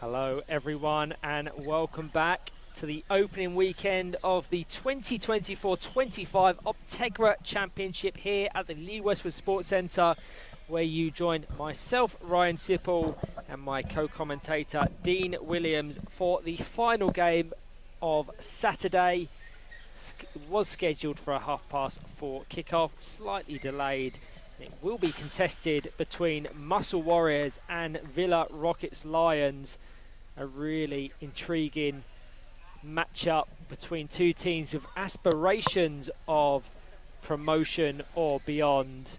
Hello everyone and welcome back to the opening weekend of the 2024-25 Optegra Championship here at the Lee Westwood Sports Centre, where you join myself, Ryan Sipple, and my co-commentator Dean Williams for the final game of Saturday. It was scheduled for a 4:30 kickoff, slightly delayed. It will be contested between Muscle Warriors and Villa Rockets Lions. A really intriguing matchup between two teams with aspirations of promotion or beyond.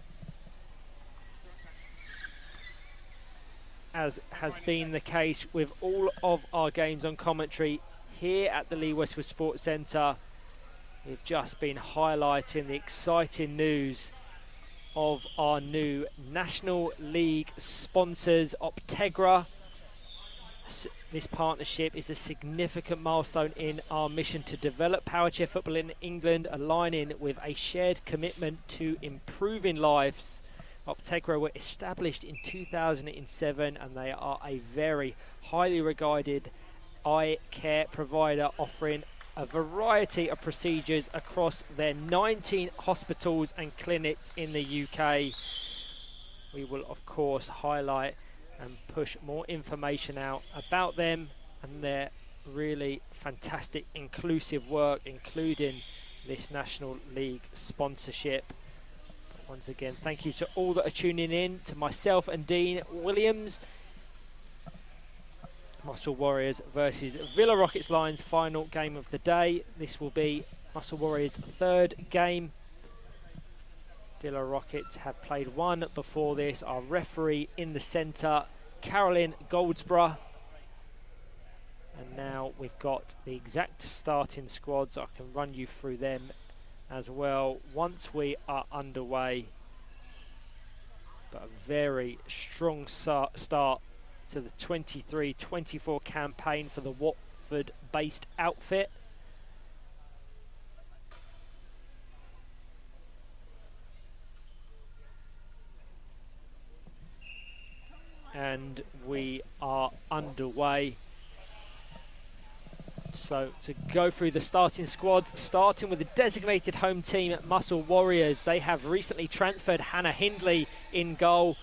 As has been the case with all of our games on commentary here at the Lee Westwood Sports Centre, we've just been highlighting the exciting news of our new National League sponsors, Optegra. This partnership is a significant milestone in our mission to develop power chair football in England, aligning with a shared commitment to improving lives. Optegra were established in 2007 and they are a very highly regarded eye care provider, offering a variety of procedures across their 19 hospitals and clinics in the UK. We will of course highlight and push more information out about them and their really fantastic inclusive work, including this National League sponsorship. Once again, thank you to all that are tuning in, to myself and Dean Williams. Muscle Warriors versus Villa Rockets Lions, final game of the day. This will be Muscle Warriors' third game. Villa Rockets have played one before this. Our referee in the centre, Carolyn Goldsborough. And now we've got the exact starting squads. I can run you through them as well once we are underway. But a very strong start to the 23-24 campaign for the Watford-based outfit. And we are underway. So to go through the starting squad, starting with the designated home team at Muscle Warriors. They have recently transferred Hannah Hindley in goal.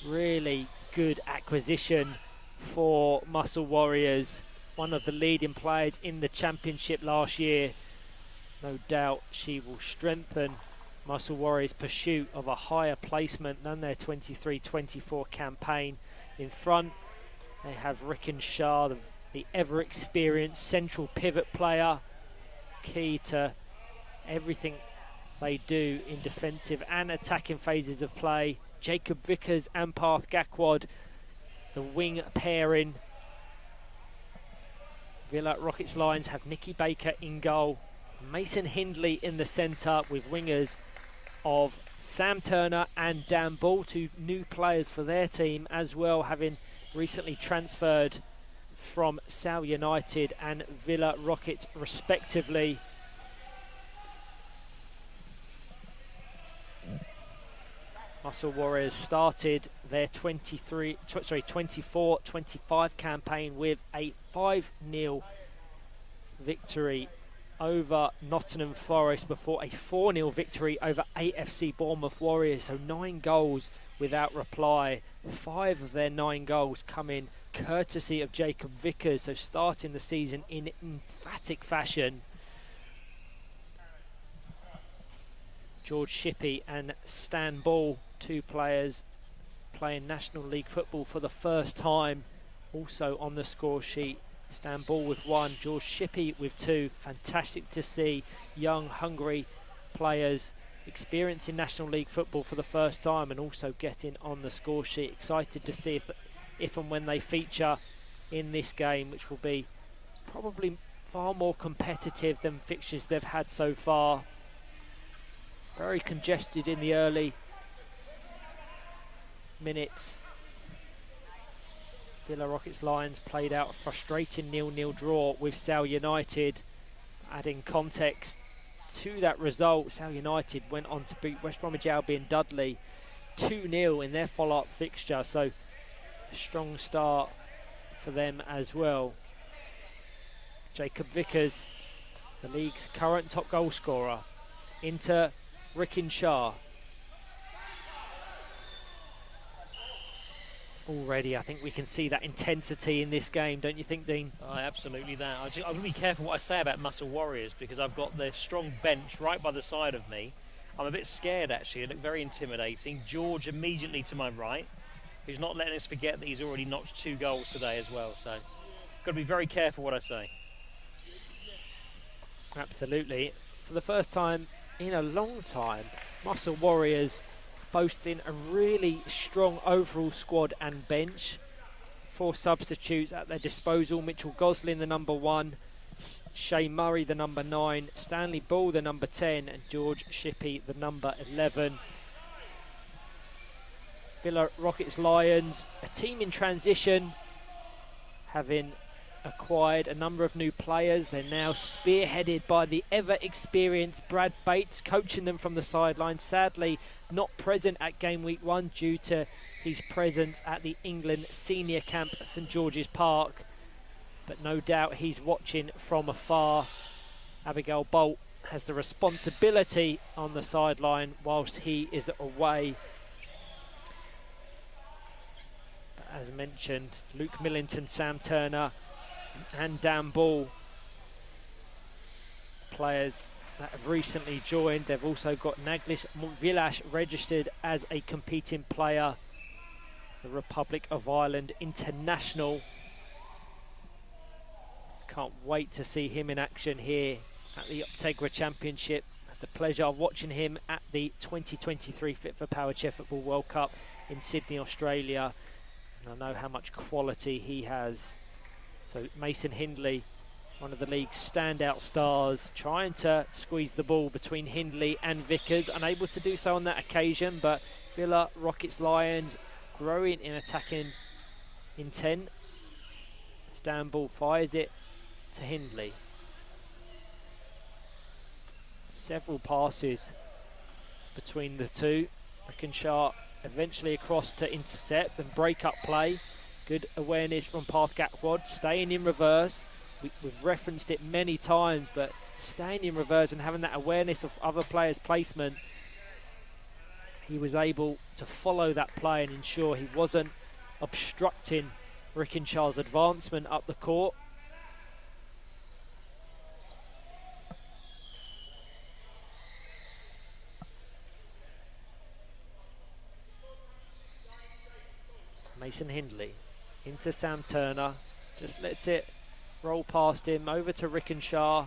Really good acquisition for Muscle Warriors. One of the leading players in the championship last year. No doubt she will strengthen Muscle Warriors' pursuit of a higher placement than their 23-24 campaign. In front, they have Rickon Shah, the ever-experienced central pivot player, key to everything they do in defensive and attacking phases of play. Jacob Vickers and Parth Gakwad, the wing pairing. Villa Rockets Lions have Nikki Baker in goal, Mason Hindley in the centre, with wingers of Sam Turner and Dan Ball, two new players for their team as well, having recently transferred from Sale United and Villa Rockets respectively. Muscle Warriors started their 24-25 campaign with a 5-0 victory over Nottingham Forest before a 4-0 victory over AFC Bournemouth Warriors. So 9 goals without reply. 5 of their 9 goals coming courtesy of Jacob Vickers. So starting the season in emphatic fashion. George Shippey and Stan Ball, 2 players playing National League football for the first time, also on the score sheet. Stan Ball with 1, George Shippey with 2. Fantastic to see young, hungry players experiencing National League football for the first time and also getting on the score sheet. Excited to see if and when they feature in this game, which will be probably far more competitive than fixtures they've had so far. Very congested in the early minutes. Villa Rockets Lions played out a frustrating 0-0 draw with Sale United. Adding context to that result, Sale United went on to beat West Bromwich Albion Dudley 2-0 in their follow-up fixture. So a strong start for them as well. Jacob Vickers, the league's current top goal scorer, into Rikin Shah. Already, I think we can see that intensity in this game, don't you think, Dean? Oh, absolutely that. I'm going to be careful what I say about Muscle Warriors because I've got their strong bench right by the side of me. I'm a bit scared, actually. It looked very intimidating. George immediately to my right, who's not letting us forget that he's already notched 2 goals today as well. So, got to be very careful what I say. Absolutely. For the first time in a long time, Muscle Warriors boasting a really strong overall squad and bench. 4 substitutes at their disposal. Mitchell Goslin, the number 1. Shay Murray, the number 9. Stanley Ball, the number 10. And George Shippey, the number 11. Villa Rockets Lions, a team in transition, having acquired a number of new players. They're now spearheaded by the ever-experienced Brad Bates, coaching them from the sideline. Sadly, not present at game week 1 due to his presence at the England senior camp at St George's Park. But no doubt he's watching from afar. Abigail Bolt has the responsibility on the sideline whilst he is away. But as mentioned, Luke Millington, Sam Turner and Dan Ball, players that have recently joined. They've also got Naglis Montvillash registered as a competing player, the Republic of Ireland international. Can't wait to see him in action here at the Optegra Championship. Had the pleasure of watching him at the 2023 Fit for Power Chair Football World Cup in Sydney, Australia, and I know how much quality he has. So Mason Hindley, one of the league's standout stars, trying to squeeze the ball between Hindley and Vickers, unable to do so on that occasion, but Villa Rockets Lions growing in attacking intent. Istanbul fires it to Hindley. Several passes between the two. Rickenshire eventually across to intercept and break up play. Good awareness from Path Gakwad, staying in reverse. We've referenced it many times, but staying in reverse and having that awareness of other players' placement, he was able to follow that play and ensure he wasn't obstructing Rickenshire's advancement up the court. Mason Hindley into Sam Turner, just lets it roll past him, over to Rickenshire.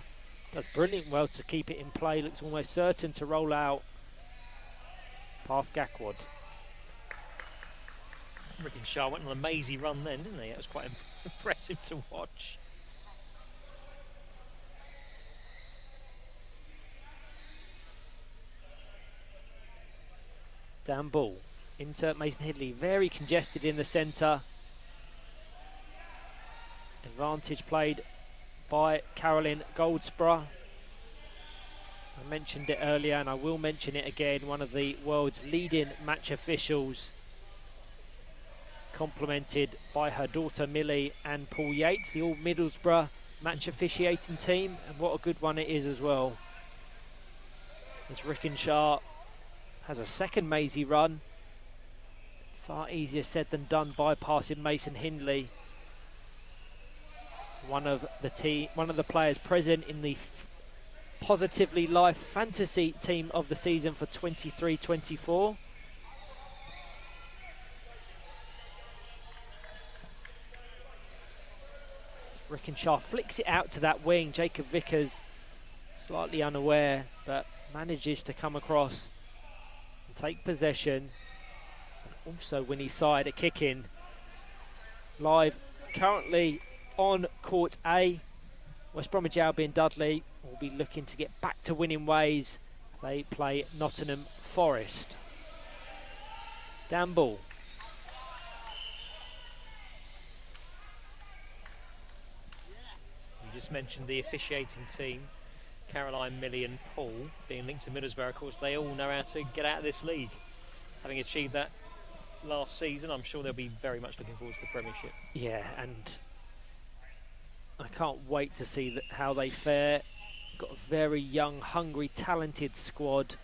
Does brilliant well to keep it in play, looks almost certain to roll out. Path Gakwad. Rickenshire went on a mazy run then, didn't he? It was quite impressive to watch. Dan Ball into Mason Hindley, very congested in the centre. Advantage played by Caroline Goldsborough. I mentioned it earlier and I will mention it again, one of the world's leading match officials, complemented by her daughter Millie and Paul Yates, the All Middlesbrough match officiating team, and what a good one it is as well. As Rickenshire has a second mazy run, far easier said than done, bypassing Mason Hindley. One of the players present in the Positively Life Fantasy Team of the season for 23-24. Rickenshire flicks it out to that wing. Jacob Vickers slightly unaware, but manages to come across and take possession. And also win his side a kick in. Live currently on Court A, West Bromwich Albion Dudley will be looking to get back to winning ways. They play Nottingham Forest. Dan Ball. You just mentioned the officiating team, Caroline, Millie and Paul, being linked to Middlesbrough. Of course, they all know how to get out of this league. Having achieved that last season, I'm sure they'll be very much looking forward to the Premiership. Yeah, and I can't wait to see how they fare. Got a very young, hungry, talented squad.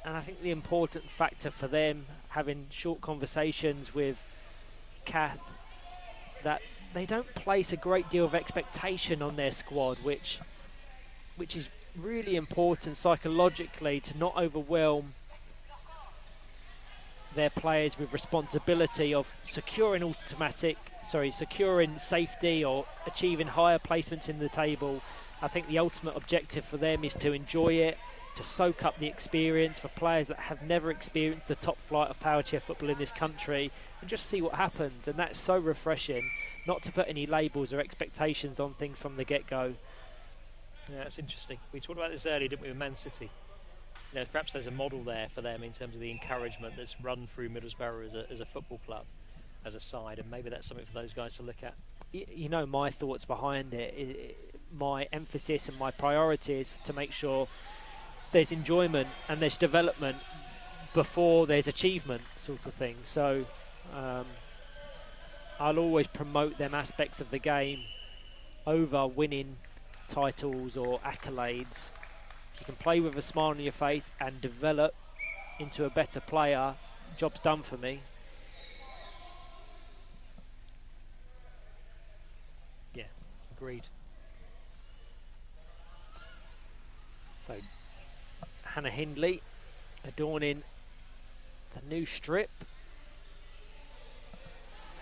And I think the important factor for them, having short conversations with Kath, that they don't place a great deal of expectation on their squad, which is really important psychologically, to not overwhelm their players with responsibility of securing safety or achieving higher placements in the table. I think the ultimate objective for them is to enjoy it, to soak up the experience for players that have never experienced the top flight of power chair football in this country, and just see what happens. And that's so refreshing, not to put any labels or expectations on things from the get-go. Yeah, that's interesting. We talked about this earlier, didn't we, with Man City? You know, perhaps there's a model there for them in terms of the encouragement that's run through Middlesbrough as a football club, as a side, and maybe that's something for those guys to look at. You know, my thoughts behind my emphasis and my priority is to make sure there's enjoyment and there's development before there's achievement, sort of thing. So I'll always promote them aspects of the game over winning titles or accolades. If you can play with a smile on your face and develop into a better player, job's done for me. Yeah, agreed. So Hannah Hindley adorning the new strip,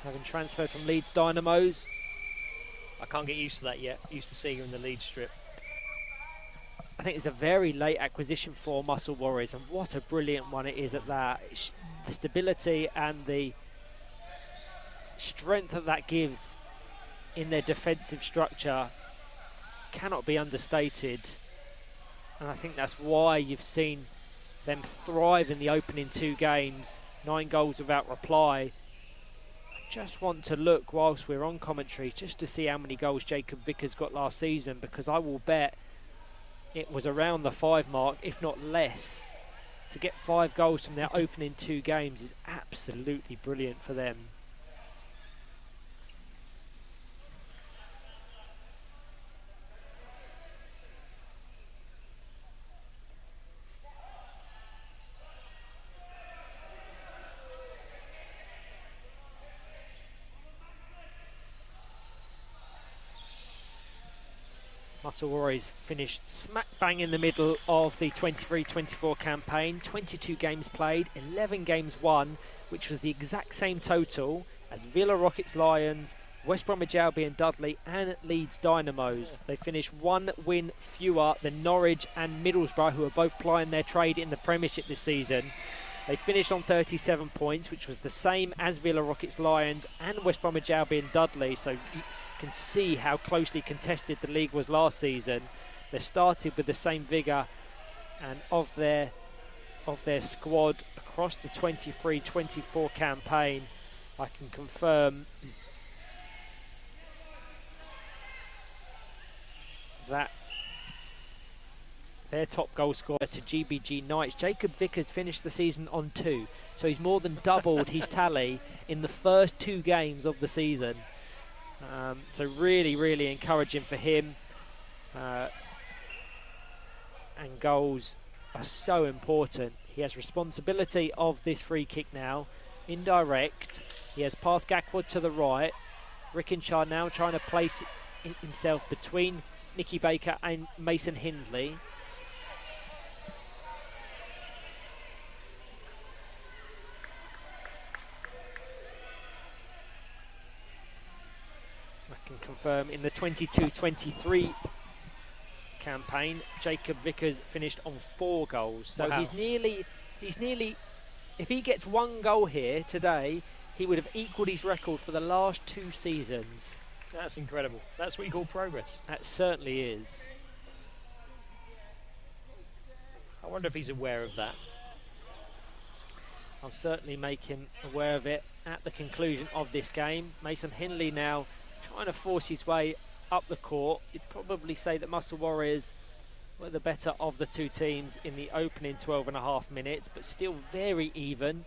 having transferred from Leeds Dynamos. I can't get used to that yet. Used to seeing her in the lead strip. I think it's a very late acquisition for Muscle Warriors, and what a brilliant one it is at that. The stability and the strength that gives in their defensive structure cannot be understated. And I think that's why you've seen them thrive in the opening 2 games, 9 goals without reply. I just want to look whilst we're on commentary just to see how many goals Jacob Vickers got last season, because I will bet it was around the 5 mark, if not less. To get 5 goals from their opening 2 games is absolutely brilliant for them. Muscle Warriors finished smack bang in the middle of the 23-24 campaign. 22 games played, 11 games won, which was the exact same total as Villa Rockets Lions, West Bromwich Albion Dudley and Leeds Dynamos. They finished 1 win fewer than Norwich and Middlesbrough, who are both plying their trade in the Premiership this season. They finished on 37 points, which was the same as Villa Rockets Lions and West Bromwich Albion Dudley. So you can see how closely contested the league was last season. They've started with the same vigour, and of their squad across the 23-24 campaign, I can confirm that their top goal scorer to GBG Knights, Jacob Vickers, finished the season on 2. So he's more than doubled his tally in the first 2 games of the season. So really, really encouraging for him. And goals are so important. He has responsibility of this free kick now. Indirect. He has Path Gakwad to the right. Rickenshire now trying to place himself between Nicky Baker and Mason Hindley. I can confirm in the 22-23 campaign, Jacob Vickers finished on 4 goals. So wow. he's nearly, if he gets 1 goal here today, he would have equalled his record for the last 2 seasons. That's incredible. That's what you call progress. That certainly is. I wonder if he's aware of that. I'll certainly make him aware of it at the conclusion of this game. Mason Hindley now trying to force his way up the court. You'd probably say that Muscle Warriors were the better of the 2 teams in the opening 12.5 minutes, but still very even.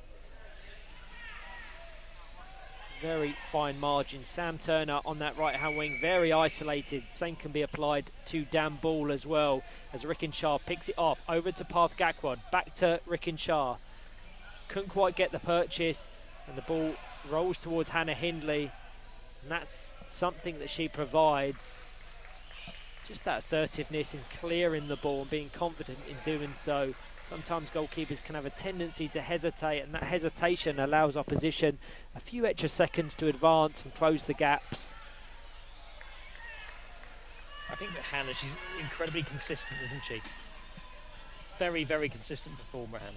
very fine margin. Sam Turner on that right-hand wing, very isolated. Same can be applied to Dan Ball as well, as Rickinshaw picks it off. Over to Parth Gakwad, back to Rickinshaw. Couldn't quite get the purchase, and the ball rolls towards Hannah Hindley. And that's something that she provides. Just that assertiveness in clearing the ball and being confident in doing so. Sometimes goalkeepers can have a tendency to hesitate, and that hesitation allows opposition a few extra seconds to advance and close the gaps. I think that Hannah, she's incredibly consistent, isn't she? Very, very consistent performer, Hannah.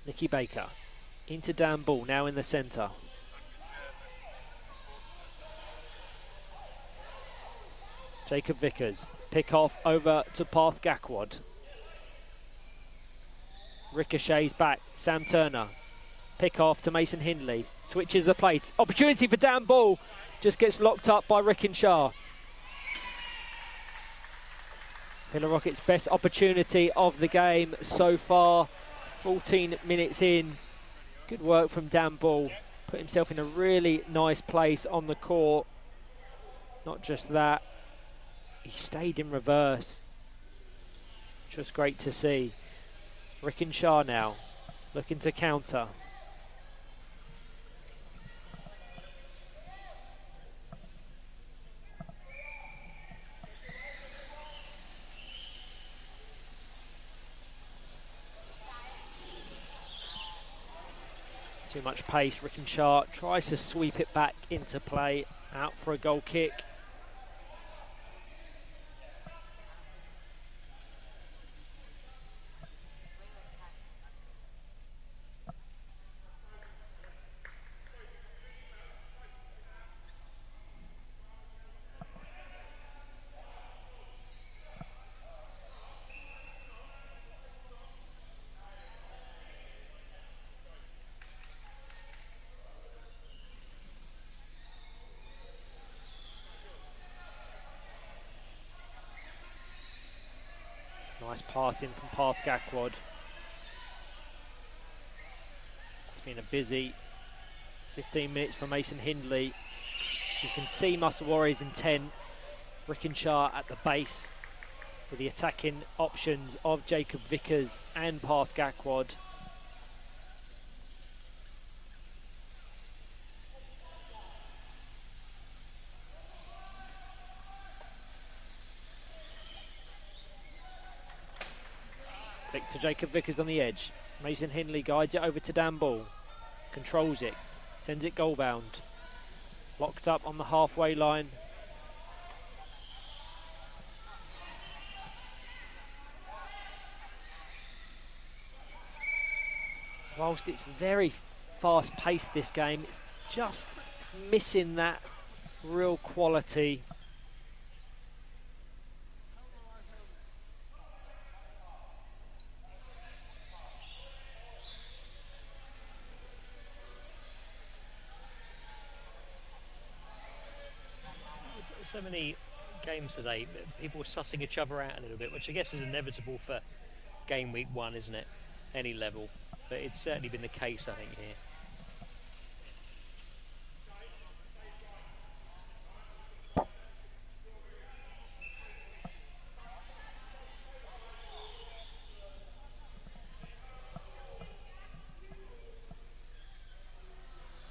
Nikki Baker into Dan Ball, now in the centre. Jacob Vickers, pick off over to Parth Gakwad. Ricochets back, Sam Turner. Pick off to Mason Hindley, switches the plates. Opportunity for Dan Ball, just gets locked up by Rickinshaw. Villa Rocket's best opportunity of the game so far. 14 minutes in. Good work from Dan Ball. Put himself in a really nice place on the court. Not just that, he stayed in reverse, which was great to see. Rickinshaw now, looking to counter. Too much pace. Rickinshaw tries to sweep it back into play, out for a goal kick. Nice pass in from Parth Gakwad. It's been a busy 15 minutes for Mason Hindley. You can see Muscle Warriors' intent. Rickinshaw at the base with the attacking options of Jacob Vickers and Parth Gakwad. Flick to Jacob Vickers on the edge. Mason Hindley guides it over to Dan Ball. Controls it. Sends it goal bound. Locked up on the halfway line. Whilst it's very fast paced, this game, it's just missing that real quality. So many games today, people were sussing each other out a little bit, which I guess is inevitable for game week one, isn't it? Any level, but it's certainly been the case, I think, here.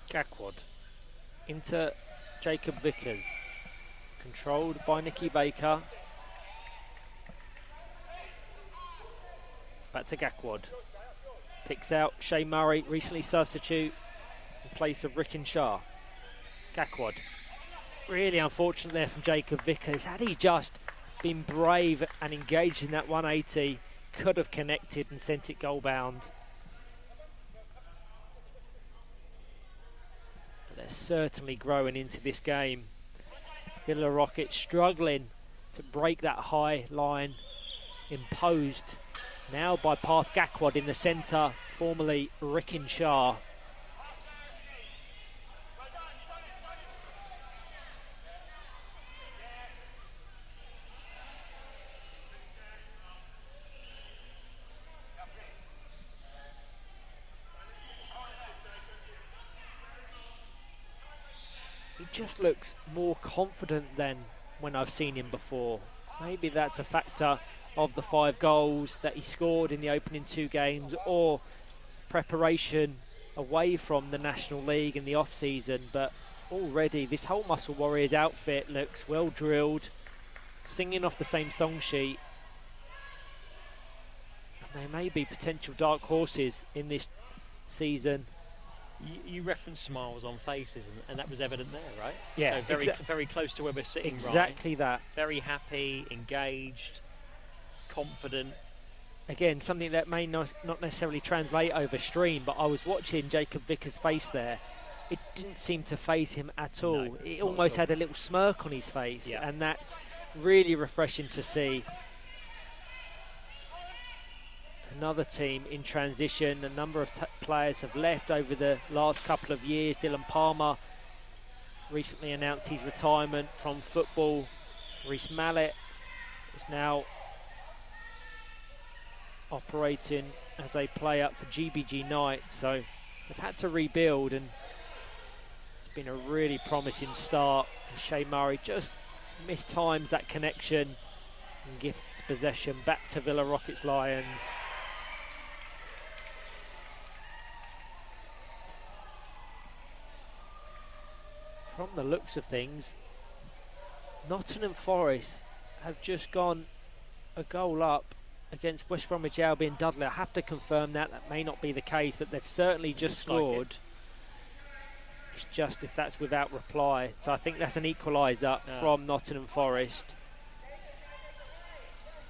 Gakwad into Jacob Vickers. Controlled by Nikki Baker. Back to Gakwad. Picks out Shay Murray, recently substitute in place of Rickinshaw. Gakwad. Really unfortunate there from Jacob Vickers. Had he just been brave and engaged in that 180, could have connected and sent it goal bound. But they're certainly growing into this game. Villa Rocket struggling to break that high line imposed now by Parth Gakwad in the centre, formerly Rickinshaw. just looks more confident than when I've seen him before. Maybe that's a factor of the 5 goals that he scored in the opening 2 games, or preparation away from the National League in the off-season. But already this whole Muscle Warriors outfit looks well drilled, singing off the same song sheet. And they may be potential dark horses in this season. You referenced smiles on faces, and that was evident there, right? Yeah, so very close to where we're sitting. Exactly right? that. Very happy, engaged, confident. Again, something that may not necessarily translate over stream, but I was watching Jacob Vickers' face there. It didn't seem to faze him at all. No, it almost had a little smirk on his face, and that's really refreshing to see. Another team in transition. A number of players have left over the last couple of years. Dylan Palmer recently announced his retirement from football. Reece Mallet is now operating as a player for GBG Knights. So they've had to rebuild, and it's been a really promising start. Shay Murray just mistimes that connection and gifts possession back to Villa Rockets Lions. From the looks of things, Nottingham Forest have just gone a goal up against West Bromwich Albion Dudley. I have to confirm that. That may not be the case, but they've certainly just scored. It's just if that's without reply. So I think that's an equaliser from Nottingham Forest.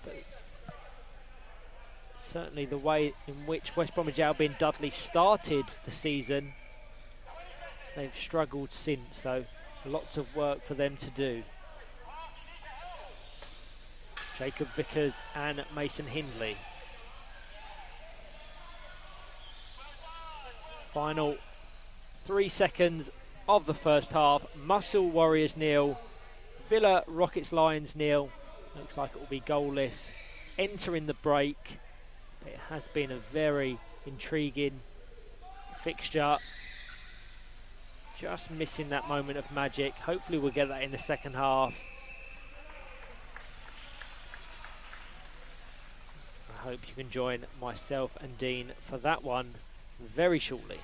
But certainly the way in which West Bromwich Albion Dudley started the season, they've struggled since, so lots of work for them to do. Jacob Vickers and Mason Hindley. Final 3 seconds of the first half. Muscle Warriors 0, Villa Rockets Lions 0. Looks like it will be goalless. Entering the break. It has been a very intriguing fixture. Just missing that moment of magic. Hopefully we'll get that in the second half. I hope you can join myself and Dean for that one very shortly.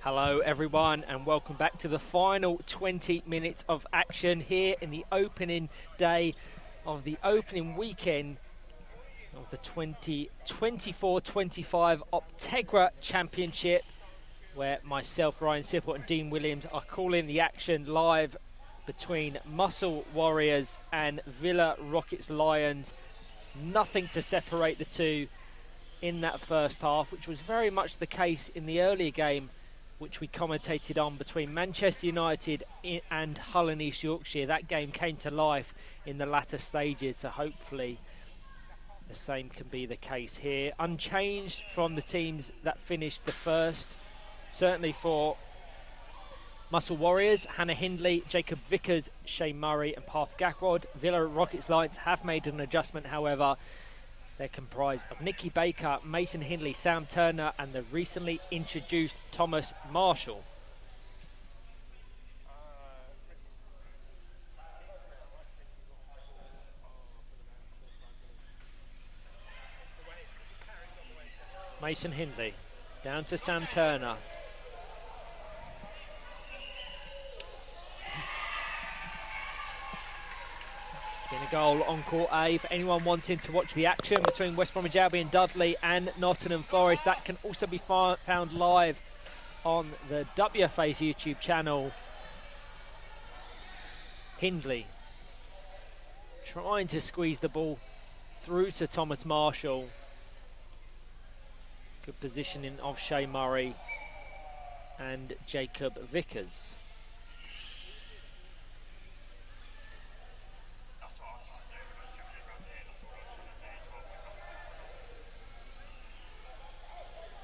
Hello everyone and welcome back to the final 20 minutes of action here in the opening day of the opening weekend of the 2024-25 Optegra Championship, where myself, Ryan Sippel and Dean Williams are calling the action live between Muscle Warriors and Villa Rockets Lions. Nothing to separate the two in that first half, which was very much the case in the earlier game which we commentated on between Manchester United and Hull and East Yorkshire. That game came to life in the latter stages, so hopefully the same can be the case here. Unchanged from the teams that finished the first, certainly for Muscle Warriors, Hannah Hindley, Jacob Vickers, Shane Murray and Parth Gackwad. Villa Rockets Lions have made an adjustment, however. They're comprised of Nikki Baker, Mason Hindley, Sam Turner and the recently introduced Thomas Marshall. Mason Hindley, down to Sam Turner. Been a goal on court A for anyone wanting to watch the action between West Bromwich Albion, Dudley and Nottingham Forest. That can also be found live on the WFA's YouTube channel. Hindley trying to squeeze the ball through to Thomas Marshall. Good positioning of Shea Murray and Jacob Vickers.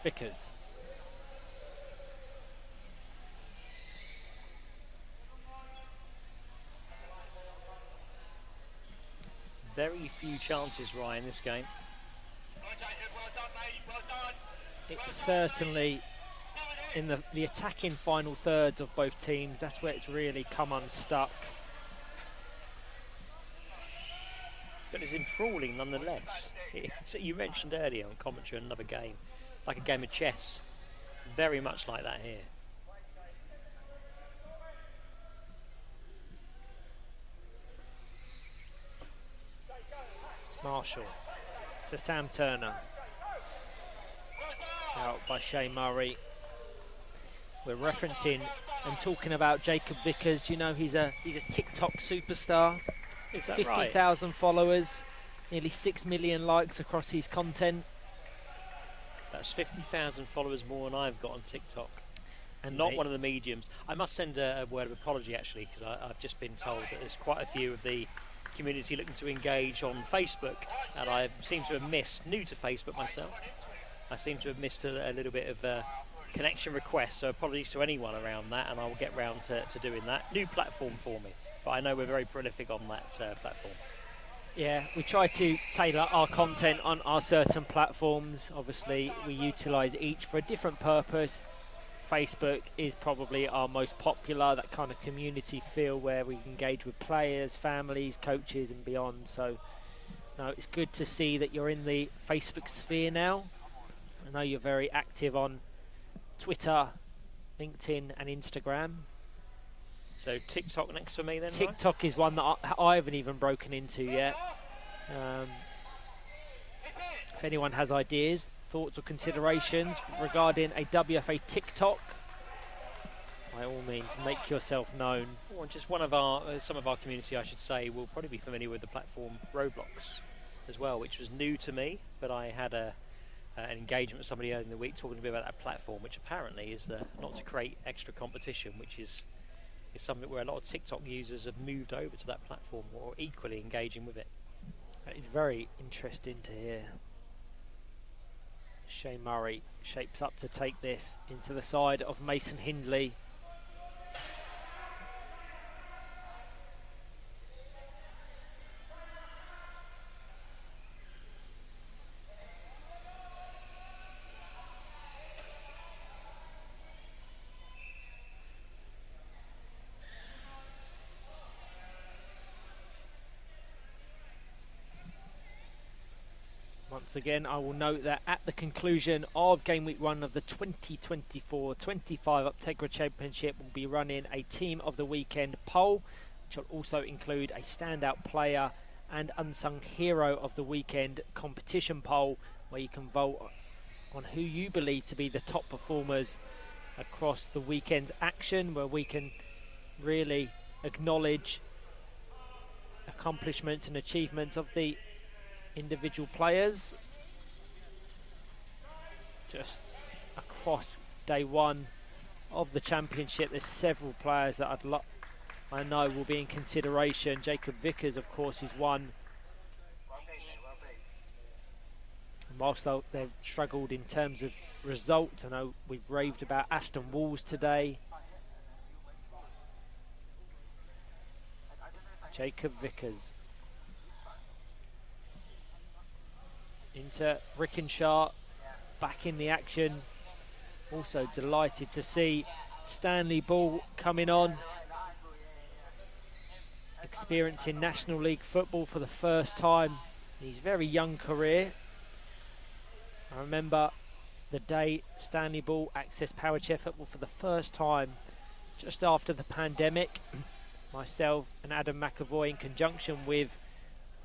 Vickers. Very few chances, Ryan, this game. It's certainly in the attacking final thirds of both teams. That's where it's really come unstuck. But it's enthralling nonetheless. You mentioned earlier on commentary another game, like a game of chess. Very much like that here. Marshall to Sam Turner. Out by Shea Murray. We're referencing and talking about Jacob Vickers. Do you know he's a TikTok superstar? Is that right? 50,000 followers, nearly 6 million likes across his content. That's 50,000 followers more than I've got on TikTok. And not one of the mediums. I must send a word of apology actually, because I've just been told that there's quite a few of the community looking to engage on Facebook, and I seem to have missed, new to Facebook myself, I seem to have missed a little bit of connection requests, so apologies to anyone around that, and I will get round to doing that. New platform for me, but I know we're very prolific on that platform. Yeah, we try to tailor our content on our certain platforms. Obviously, we utilise each for a different purpose. Facebook is probably our most popular, that kind of community feel where we engage with players, families, coaches and beyond. So, no, it's good to see that you're in the Facebook sphere now. I know you're very active on Twitter, LinkedIn and Instagram. So TikTok next for me then, TikTok right? is one that I haven't even broken into yet. If anyone has ideas, thoughts or considerations regarding a WFA TikTok, by all means make yourself known. Well, just one of our, some of our community I should say, will probably be familiar with the platform Roblox as well, which was new to me, but I had an engagement with somebody earlier in the week talking to me about that platform, which apparently is not to create extra competition, which is something where a lot of TikTok users have moved over to that platform or equally engaging with it. That is very interesting to hear. Shea Murray shapes up to take this into the side of Mason Hindley. Once again, I will note that at the conclusion of game week 1 of the 2024-25 Optegra Championship, we'll be running a Team of the Weekend poll, which will also include a standout player and unsung hero of the weekend competition poll, where you can vote on who you believe to be the top performers across the weekend's action, where we can really acknowledge accomplishments and achievements of the individual players. Just across day 1 of the championship, there's several players that I know will be in consideration. Jacob Vickers, of course, is one. And whilst they've struggled in terms of results, I know we've raved about Aston Walls today. Jacob Vickers. Into Rickenshaw, back in the action. Also delighted to see Stanley Ball coming on, experiencing National League football for the first time in his very young career. I remember the day Stanley Ball accessed Power Chair football for the first time, just after the pandemic. Myself and Adam McAvoy, in conjunction with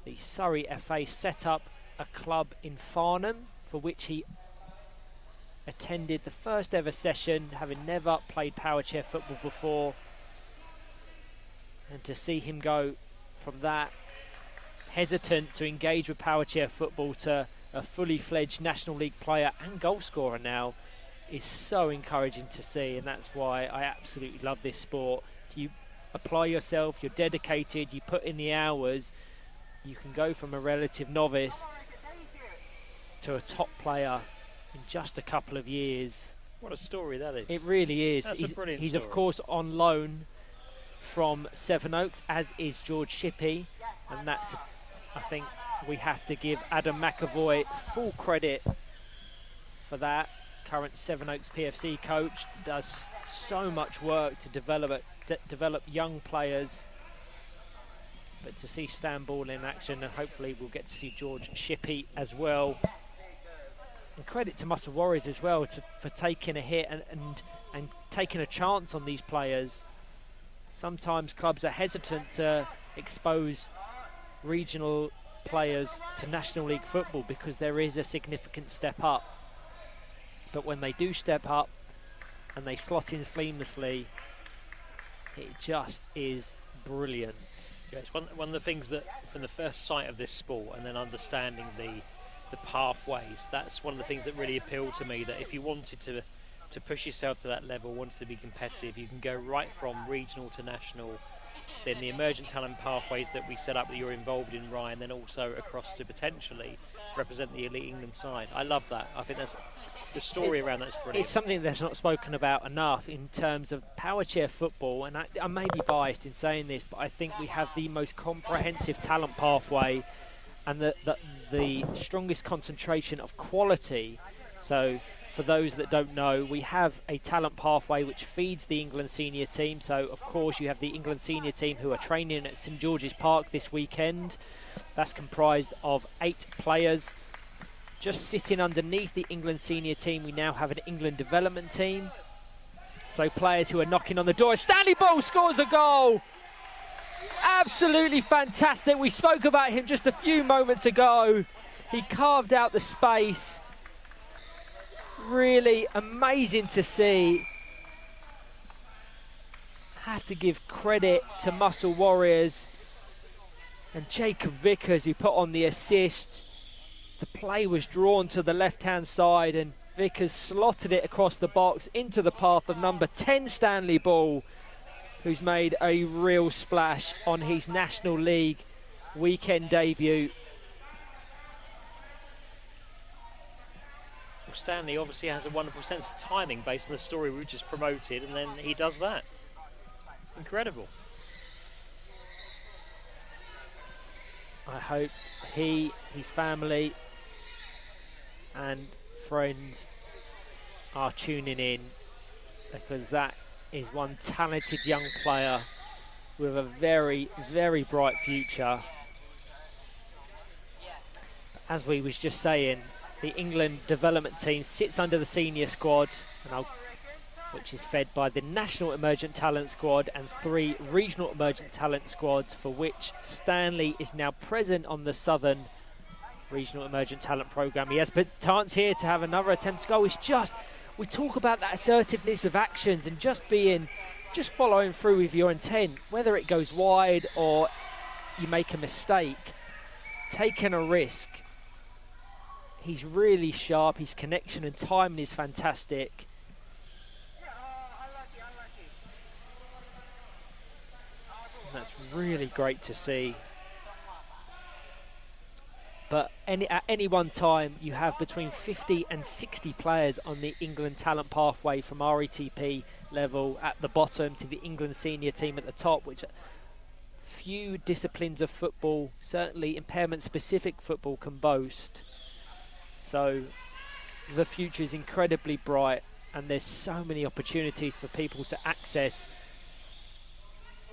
the Surrey FA, set up a club in Farnham, for which he attended the first ever session, having never played power chair football before. And to see him go from that hesitant to engage with power chair football to a fully fledged National League player and goal scorer now is so encouraging to see, and that's why I absolutely love this sport. If you apply yourself, you're dedicated, you put in the hours, you can go from a relative novice to a top player in just a couple of years. What a story that is. It really is. That's a brilliant He's story. of course on loan from Sevenoaks, as is George Shippey, and that's, I think we have to give Adam McAvoy full credit for that. Current Sevenoaks PFC coach, does so much work to develop young players. But to see Stan Ball in action, and hopefully we'll get to see George Shippey as well. And credit to Muscle Warriors as well for taking a hit and taking a chance on these players. Sometimes clubs are hesitant to expose regional players to National League football because there is a significant step up. But when they do step up and they slot in seamlessly, it just is brilliant. Yeah, it's one of the things that, from the first sight of this sport and then understanding the pathways, that's one of the things that really appealed to me, that if you wanted to push yourself to that level, wanted to be competitive, you can go right from regional to national, then the emergent talent pathways that we set up that you're involved in, Ryan, then also across to potentially represent the elite England side. I love that. I think that's the story around that's brilliant. It's something that's not spoken about enough in terms of power chair football, and I may be biased in saying this, but I think we have the most comprehensive talent pathway and the strongest concentration of quality. So for those that don't know, we have a talent pathway which feeds the England senior team. So of course you have the England senior team who are training at St George's Park this weekend. That's comprised of 8 players. Just sitting underneath the England senior team, we now have an England development team. So players who are knocking on the door. Stanley Ball scores a goal. Absolutely fantastic. We spoke about him just a few moments ago. He carved out the space. Really amazing to see. I have to give credit to Muscle Warriors and Jacob Vickers, who put on the assist. The play was drawn to the left-hand side and Vickers slotted it across the box into the path of number 10 Stanley Ball, who's made a real splash on his National League weekend debut. Well, Stanley obviously has a wonderful sense of timing based on the story we just promoted, and then he does that. Incredible. I hope he, his family and friends are tuning in, because that is one talented young player with a very, very bright future. as we was just saying, the England development team sits under the senior squad, which is fed by the National Emergent Talent Squad and 3 Regional Emergent Talent Squads, for which Stanley is now present on the Southern Regional Emergent Talent Programme. He has but chance here to have another attempt to go. It's just, we talk about that assertiveness with actions and just following through with your intent, whether it goes wide or you make a mistake, taking a risk. He's really sharp, his connection and timing is fantastic. That's really great to see. But at any one time, you have between 50 and 60 players on the England talent pathway, from RETP level at the bottom to the England senior team at the top, which few disciplines of football, certainly impairment-specific football, can boast. So the future is incredibly bright, and there's so many opportunities for people to access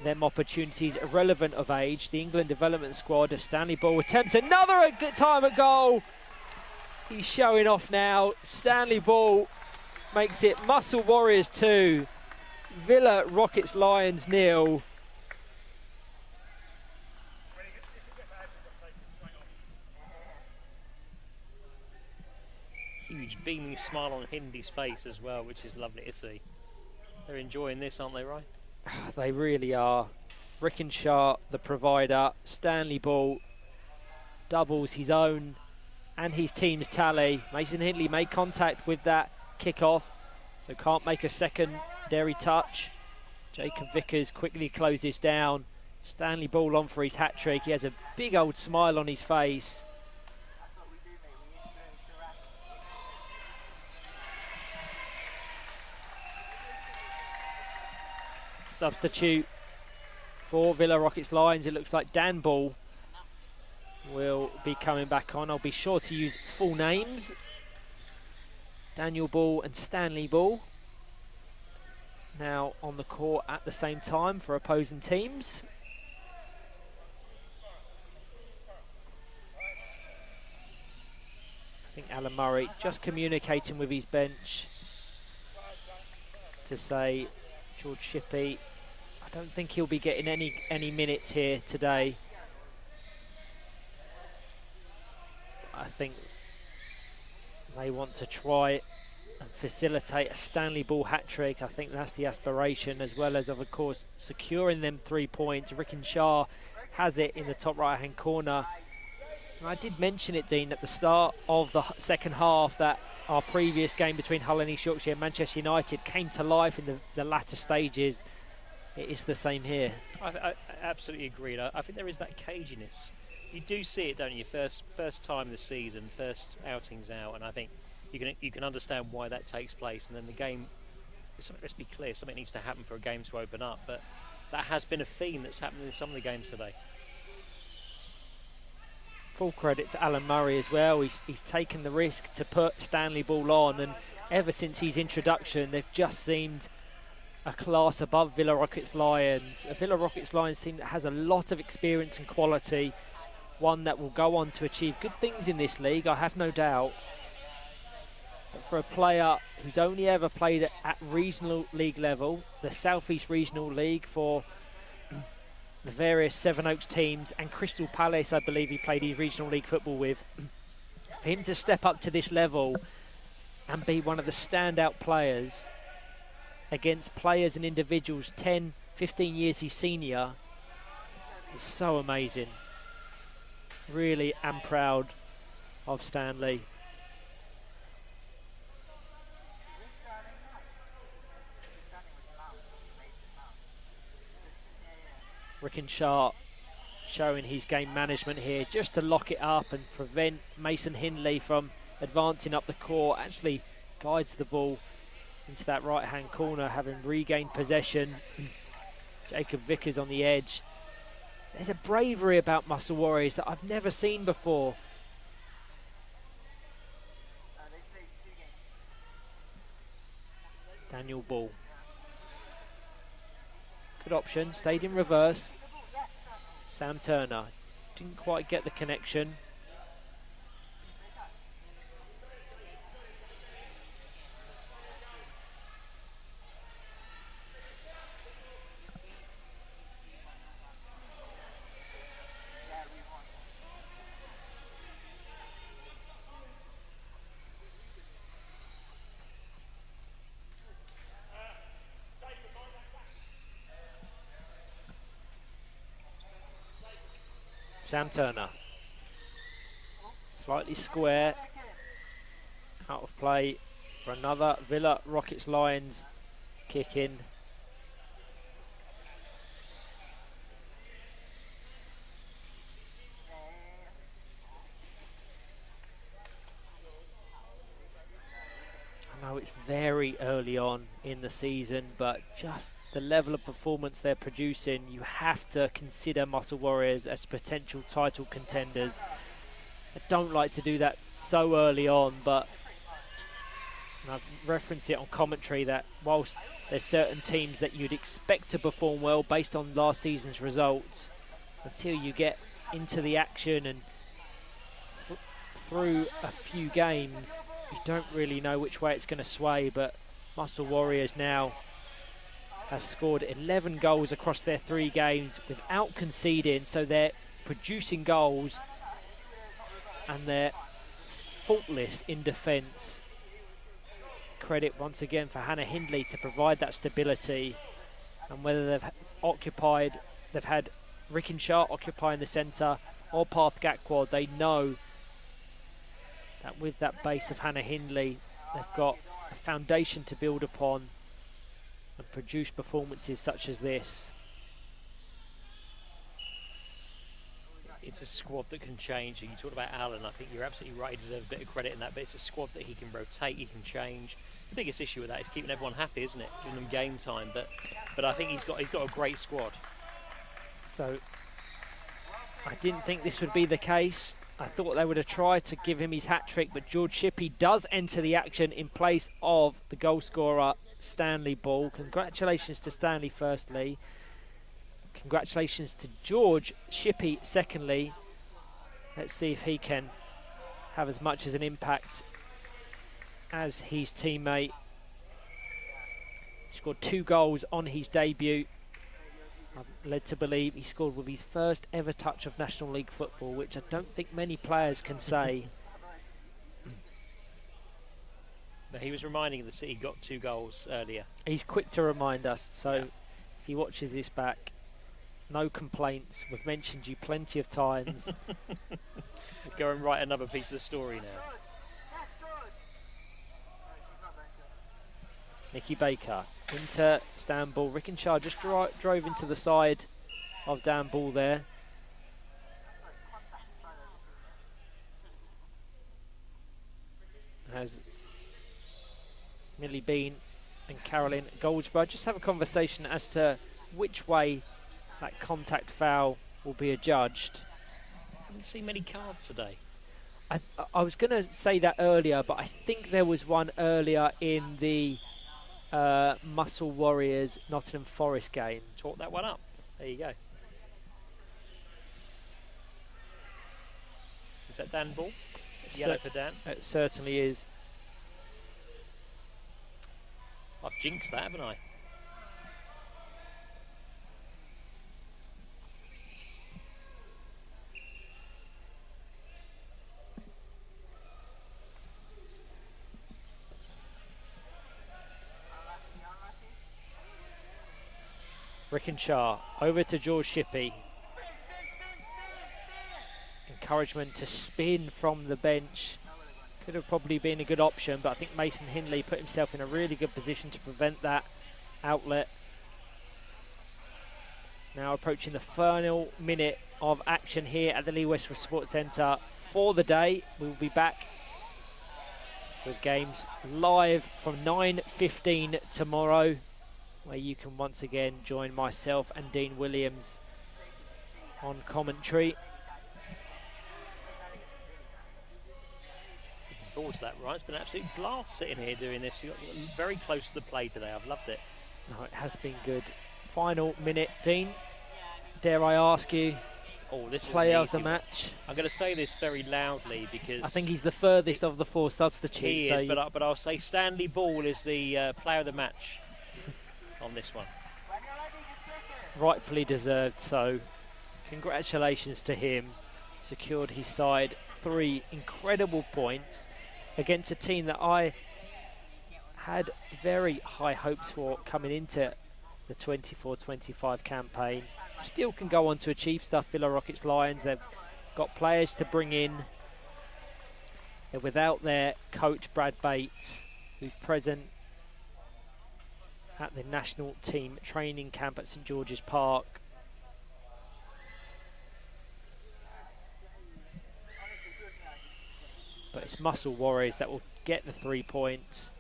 them opportunities irrelevant of age. The England development squad, as Stanley Ball attempts another good time at goal. He's showing off now. Stanley Ball makes it Muscle Warriors 2, Villa Rockets Lions 0. Huge beaming smile on Hindy's face as well, which is lovely to see. They're enjoying this, aren't they, Ryan? They really are. Rickenshaw, the provider. Stanley Ball doubles his own and his team's tally. Mason Hindley made contact with that kickoff, so can't make a secondary touch. Jacob Vickers quickly closes down. Stanley Ball on for his hat-trick. He has a big old smile on his face. Substitute for Villa Rockets Lions, it looks like Dan Ball will be coming back on. I'll be sure to use full names. Daniel Ball and Stanley Ball now on the court at the same time for opposing teams. I think Alan Murray just communicating with his bench to say George Shippey, I don't think he'll be getting any minutes here today. I think they want to try and facilitate a Stanley Ball hat-trick. I think that's the aspiration, as well as, of course, securing them 3 points. Rickenshaw has it in the top right-hand corner. And I did mention it, Dean, at the start of the second half, that our previous game between Hull and East Yorkshire and Manchester United came to life in the latter stages. It is the same here. I absolutely agree. I think there is that caginess. You do see it, don't you? First time this season, first outings out, and I think you can understand why that takes place. And then the game, let's be clear, something needs to happen for a game to open up. But that has been a theme that's happened in some of the games today. Full credit to Alan Murray as well. He's taken the risk to put Stanley Ball on, and ever since his introduction, they've just seemed a class above Villa Rockets Lions. A Villa Rockets Lions team that has a lot of experience and quality, one that will go on to achieve good things in this league, I have no doubt. But for a player who's only ever played at regional league level, the South East Regional League for the various Sevenoaks teams, and Crystal Palace, I believe he played his regional league football with, for him to step up to this level and be one of the standout players against players and individuals 10, 15 years his senior, is so amazing. Really am proud of Stanley. Rickenshaw showing his game management here just to lock it up and prevent Mason Hindley from advancing up the court. Actually guides the ball into that right hand corner, having regained possession. Jacob Vickers on the edge. There's a bravery about Muscle Warriors that I've never seen before. Daniel Ball. Good option, stayed in reverse. Sam Turner didn't quite get the connection. Sam Turner. Slightly square. Out of play for another Villa Rockets Lions kick in. I know it's very early on in the season, but just the level of performance they're producing, you have to consider Muscle Warriors as potential title contenders. I don't like to do that so early on, but and I've referenced it on commentary that whilst there's certain teams that you'd expect to perform well based on last season's results, until you get into the action and through a few games, you don't really know which way it's going to sway. But Muscle Warriors now have scored 11 goals across their 3 games without conceding, so they're producing goals and they're faultless in defence. Credit once again for Hannah Hindley to provide that stability, and whether they've had Rickenshaw occupying the centre or Parth Gakwad, they know that with that base of Hannah Hindley, they've got a foundation to build upon and produce performances such as this. It's a squad that can change. You talked about Alan, I think you're absolutely right, he deserves a bit of credit in that, but it's a squad that he can rotate, he can change. The biggest issue with that is keeping everyone happy, isn't it? Giving them game time, but I think he's got a great squad. So I didn't think this would be the case. I thought they would have tried to give him his hat-trick, but George Shippey does enter the action in place of the goal scorer, Stanley Ball. Congratulations to Stanley, firstly. Congratulations to George Shippey, secondly. Let's see if he can have as much as an impact as his teammate. He scored 2 goals on his debut. I'm led to believe he scored with his first ever touch of National League football, which I don't think many players can say. But he was reminding the City got 2 goals earlier. He's quick to remind us, so if he watches this back, no complaints. We've mentioned you plenty of times. Go and write another piece of the story now. Nikki Baker into Stan Ball. Rickenshaw just drove into the side of Dan Ball there. As Millie Bean and Carolyn Goldsborough just have a conversation as to which way that contact foul will be adjudged. I haven't seen many cards today. I was going to say that earlier, but I think there was one earlier in the Muscle Warriors Nottingham Forest game. Talk that one up. There you go. Is that Dan Ball? Yellow for Dan. It certainly is. I've jinxed that, haven't I? Rickenshaw over to George Shippey. Encouragement to spin from the bench. Could have probably been a good option, but I think Mason Hindley put himself in a really good position to prevent that outlet. Now approaching the final minute of action here at the Lee Westwood Sports Centre for the day. We will be back with games live from 9:15 tomorrow, where you can once again join myself and Dean Williams on commentary. Looking forward to that, right? It's been an absolute blast sitting here doing this. You got very close to the play today. I've loved it. No, it has been good. Final minute, Dean. Dare I ask you, this player is of the match? I'm going to say this very loudly because I think he's the furthest of the 4 substitutes. He is, but I'll say Stanley Ball is the player of the match on this one. Rightfully deserved, so congratulations to him. Secured his side 3 incredible points against a team that I had very high hopes for coming into the 24-25 campaign. Still can go on to achieve stuff, Villa Rockets Lions. They've got players to bring in. They're without their coach Brad Bates, who's present at the national team training camp at St George's Park. But it's Muscle Warriors that will get the 3 points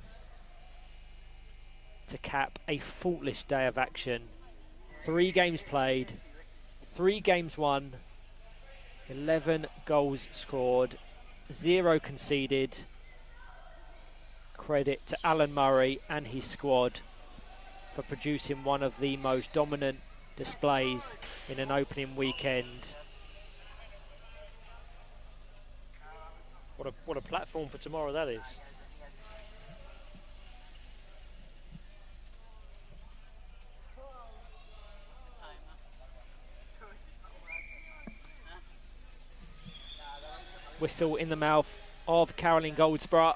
to cap a faultless day of action. 3 games played, 3 games won, 11 goals scored, 0 conceded. Credit to Alan Murray and his squad for producing one of the most dominant displays in an opening weekend. What a platform for tomorrow that is. Whistle in the mouth of Caroline Goldsborough.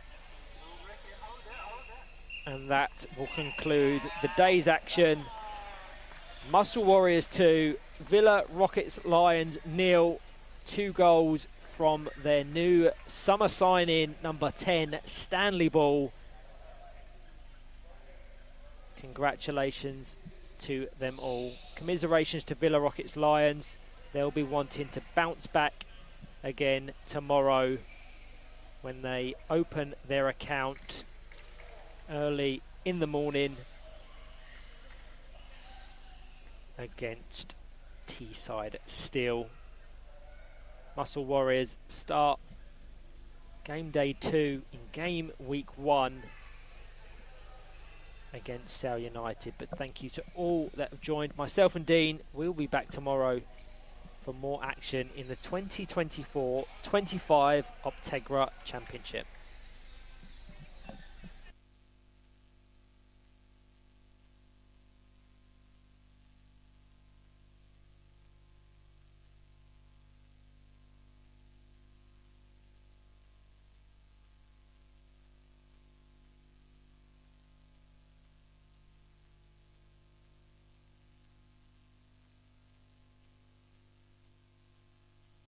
And that will conclude the day's action. Muscle Warriors 2, Villa Rockets Lions 0. 2 goals from their new summer signing, number 10, Stanley Ball. Congratulations to them all. Commiserations to Villa Rockets Lions. They'll be wanting to bounce back again tomorrow when they open their account early in the morning against Teesside Steel. Muscle Warriors start game day 2 in game week 1 against Sale United. But thank you to all that have joined. Myself and Dean, we'll be back tomorrow for more action in the 2024-25 Optegra Championship.